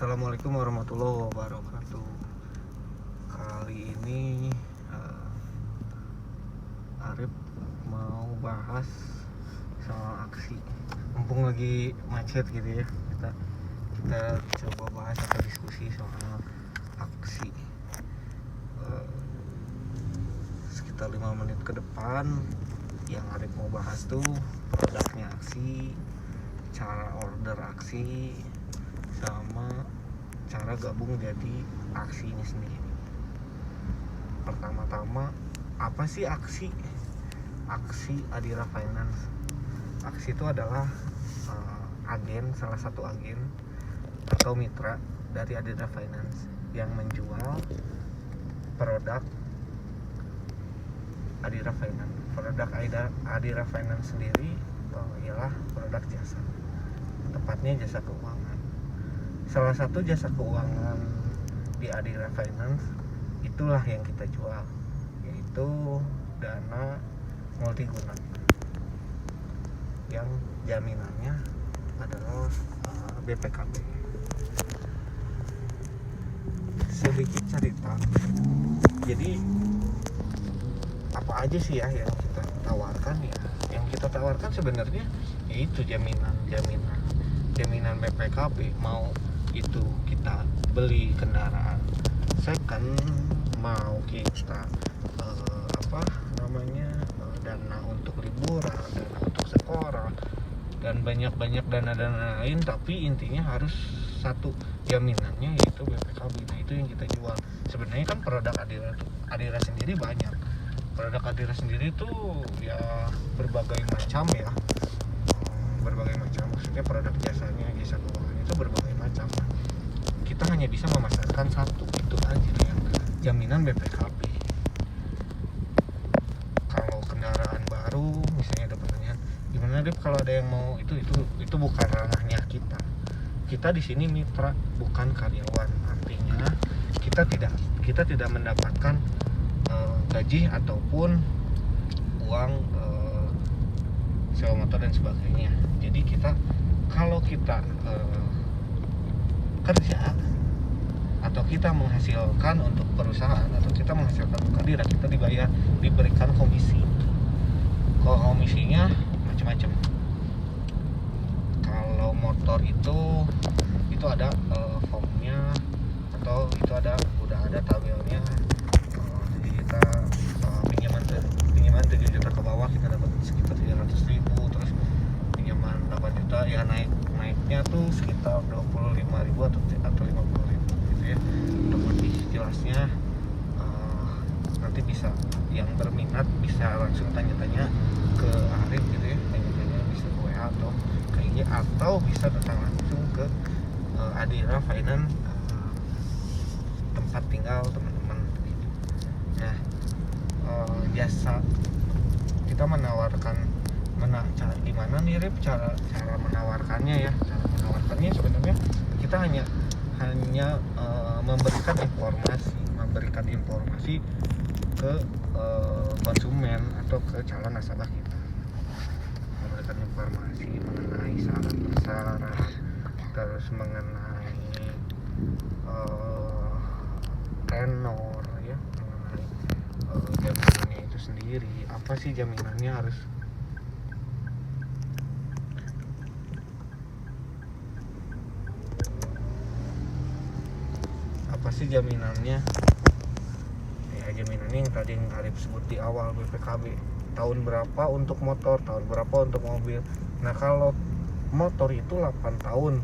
Assalamualaikum warahmatullahi wabarakatuh. Kali ini Arif mau bahas soal aksi. Mumpung lagi macet gitu ya, kita coba bahas atau diskusi soal aksi. Sekitar 5 menit ke depan yang Arif mau bahas tuh produknya aksi, cara order aksi, sama cara gabung jadi aksi ini sendiri. Pertama-tama, apa sih aksi? Aksi Adira Finance. Aksi itu adalah salah satu agen atau mitra dari Adira Finance yang menjual produk Adira Finance. Produk Adira Finance sendiri ialah produk jasa, tepatnya jasa keuangan. Salah satu jasa keuangan di Adira Finance itulah yang kita jual, yaitu dana multiguna yang jaminannya adalah BPKB. Sedikit cerita, jadi apa aja sih ya yang kita tawarkan ya? Yang kita tawarkan sebenarnya yaitu jaminan BPKB, mau itu kita beli kendaraan second, mau kita dana untuk liburan, dana untuk sekolah, dan banyak dana lain, tapi intinya harus satu jaminannya, yaitu BPKB. Nah, itu yang kita jual. Sebenarnya kan produk Adira sendiri banyak. Produk Adira sendiri tuh ya berbagai macam ya. Maksudnya produk jasanya, jasa keuangan itu berbagai macam. Kita hanya bisa memasarkan satu, itu aja yang jaminan BPKB. Kalau kendaraan baru, misalnya ada pertanyaan, gimana deh kalau ada yang mau itu bukan ranahnya kita. Kita di sini mitra, bukan karyawan. Artinya kita tidak mendapatkan gaji ataupun uang sewa motor dan sebagainya. Jadi kalau kita kerja atau kita menghasilkan untuk perusahaan atau kita menghasilkan untuk Adira, kita diberikan komisi. Kalau komisinya macam-macam. Kalau motor itu ada formnya, atau itu udah ada tabelnya. Jadi kita pinjaman 7 juta ke bawah kita dapat sekitar 300.000, terus pinjaman 8 juta ya naiknya tuh sekitar 25.000 atau 50.000 gitu ya. Untuk lebih jelasnya nanti bisa, yang berminat bisa langsung tanya-tanya ke Arif gitu ya, tanya-tanya bisa ke WA atau ke IG, atau bisa datang langsung ke Adira Finance tempat tinggal teman-teman gitu. Nah, jasa kita menawarkan gimana nih Rip, cara menawarkannya ya. Cara menawarkannya sebenarnya kita hanya memberikan informasi ke konsumen atau ke calon nasabah kita, memberikan informasi mengenai syarat-syarat, terus mengenai tenor ya, mengenai jaminannya itu sendiri. Apa sih jaminannya, ya jaminannya yang tadi yang Arif sebut di awal, BPKB tahun berapa untuk motor, tahun berapa untuk mobil. Nah, kalau motor itu 8 tahun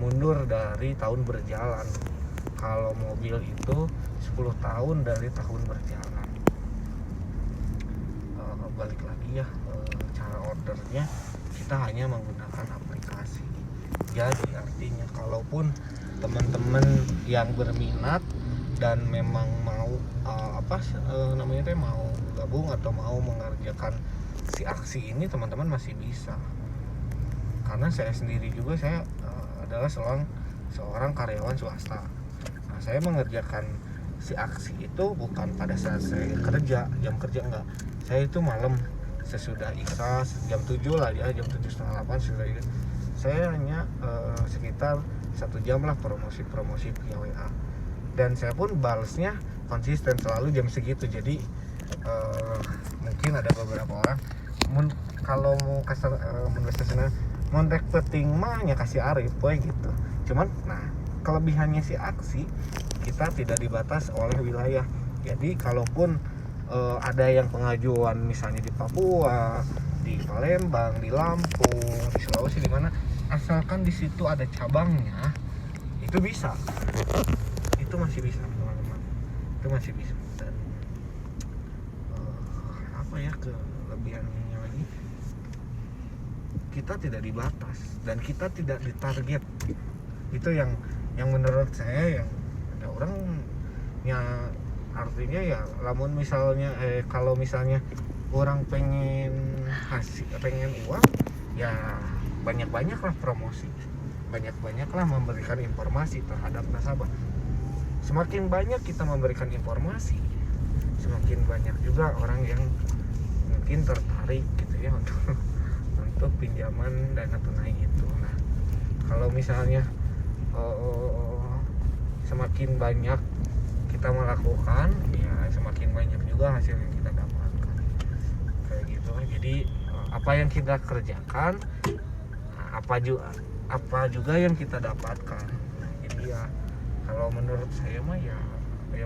mundur dari tahun berjalan. Kalau mobil itu 10 tahun dari tahun berjalan. Balik lagi ya, cara ordernya kita hanya menggunakan aplikasi. Jadi artinya kalaupun teman-teman yang berminat dan memang mau mau gabung atau mau mengerjakan si aksi ini, teman-teman masih bisa. Karena saya sendiri juga adalah seorang karyawan swasta. Nah, saya mengerjakan si aksi itu bukan pada saat saya kerja, jam kerja enggak. Saya itu malam sesudah isya jam 7 lah ya, jam 7:30, 8 sudah. Saya hanya sekitar 1 jam lah promosi via WA, dan saya pun balesnya konsisten selalu jam segitu. Jadi mungkin ada beberapa orang kalau mau kasar mau rek peting mah nya kasih Arif we gitu. Cuman nah kelebihannya si Aksi, kita tidak dibatas oleh wilayah. Jadi kalaupun ada yang pengajuan misalnya di Papua, di Palembang, di Lampung, di Sulawesi, di mana, asalkan di situ ada cabangnya, itu bisa. Itu masih bisa teman-teman. Itu masih bisa. Dan apa ya kelebihannya lagi? Kita tidak dibatas dan kita tidak ditarget. Itu yang menurut saya yang ada orang ya, artinya ya lamun misalnya kalau misalnya orang pengen uang ya banyak-banyaklah promosi, banyak-banyaklah memberikan informasi terhadap nasabah. Semakin banyak kita memberikan informasi, semakin banyak juga orang yang mungkin tertarik gitu ya untuk pinjaman dana tunai itu. Nah kalau misalnya semakin banyak kita melakukan ya semakin banyak juga hasil yang kita dapatkan kayak gitu. Jadi apa yang kita kerjakan, apa juga yang kita dapatkan. Nah, jadi ya kalau menurut saya mah ya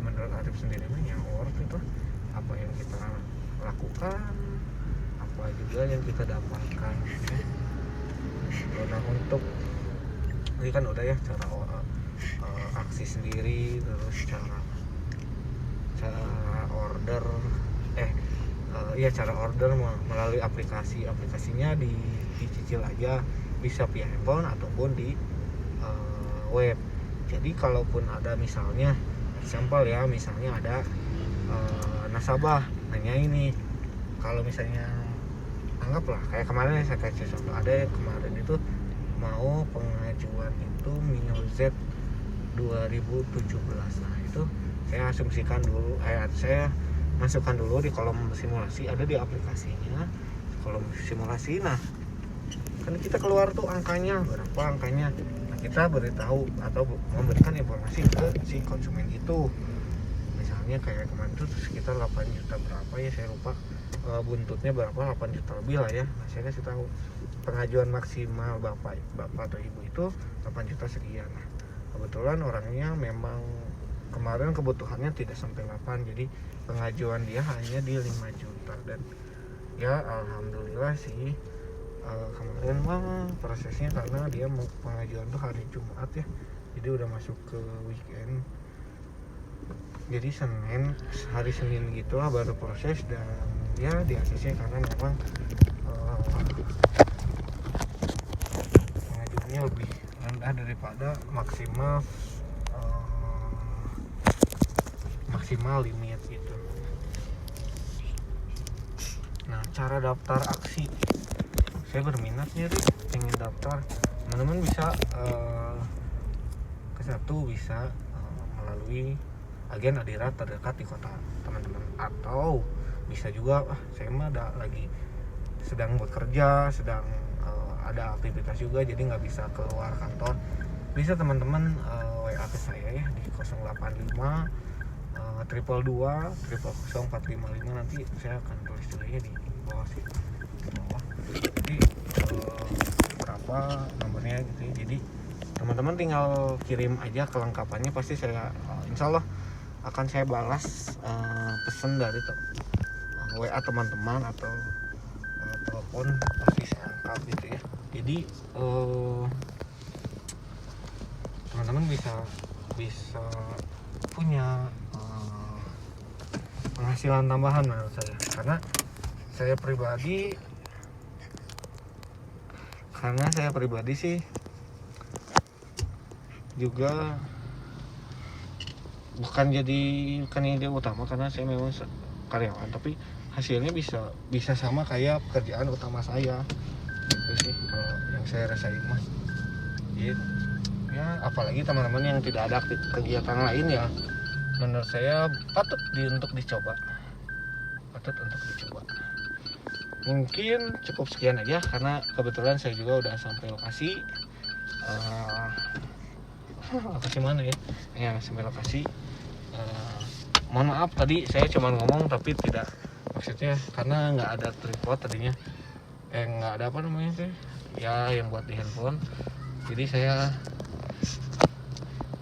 menurut Arif sendiri mah ya worth itu apa yang kita lakukan, apa juga yang kita dapatkan ya. Nah untuk ini kan udah ya cara aksi sendiri, terus cara order cara order melalui aplikasinya dicicil aja, bisa via handphone ataupun di web. Jadi kalaupun ada misalnya sampel ya, misalnya ada nasabah nanya ini, kalau misalnya anggaplah kayak kemarin saya kasih contoh, ada kemarin itu mau pengajuan itu Mio Z 2017. Nah itu saya asumsikan dulu, saya masukkan dulu di kolom simulasi, ada di aplikasinya kolom simulasi. Nah kan kita keluar tuh angkanya berapa, nah kita beritahu atau memberikan informasi ke si konsumen itu. Misalnya kayak kemarin itu sekitar 8 juta berapa ya, saya lupa buntutnya berapa, 8 juta lebih lah ya. Nah saya kasih tahu pengajuan maksimal bapak atau ibu itu 8 juta sekian. Nah kebetulan orangnya memang kemarin kebutuhannya tidak sampai 8, jadi pengajuan dia hanya di 5 juta. Dan ya alhamdulillah sih kemarin mah prosesnya, karena dia mau pengajuan tuh hari Jumat ya, jadi udah masuk ke weekend, jadi hari Senin gitulah baru proses. Dan ya di ACC karena memang pengajuannya lebih rendah daripada maksimal limit gitu. Nah cara daftar aksi, saya berminat nih ingin daftar. Teman-teman bisa bisa melalui agen Adira terdekat di kota teman-teman, atau bisa juga saya mah lagi sedang bekerja, sedang ada aktivitas juga jadi nggak bisa keluar kantor, bisa teman-teman WA ke saya ya di 085 222 0455. Nanti saya akan tulis juga ya di bawah sih, di bawah. Jadi berapa nomornya gitu ya. Jadi teman-teman tinggal kirim aja kelengkapannya, pasti saya insya Allah akan saya balas pesan dari WA teman-teman atau telepon, pasti saya angkat gitu ya. Jadi teman-teman bisa punya penghasilan tambahan menurut saya, karena saya pribadi sih juga bukan ide utama, karena saya memang karyawan, tapi hasilnya bisa sama kayak pekerjaan utama saya gitu sih kalau yang saya rasain mah gitu ya. Apalagi teman-teman yang tidak ada kegiatan lain ya, menurut saya patut untuk dicoba. Mungkin cukup sekian aja, karena kebetulan saya juga udah sampai lokasi. lokasi mana ya? Ya sampai lokasi. Mohon maaf tadi saya cuma ngomong tapi tidak, maksudnya karena nggak ada tripod tadinya, nggak ada apa namanya tuh ya yang buat di handphone. Jadi saya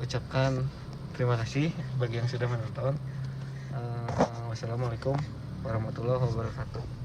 ucapkan terima kasih bagi yang sudah menonton. Wassalamualaikum warahmatullahi wabarakatuh.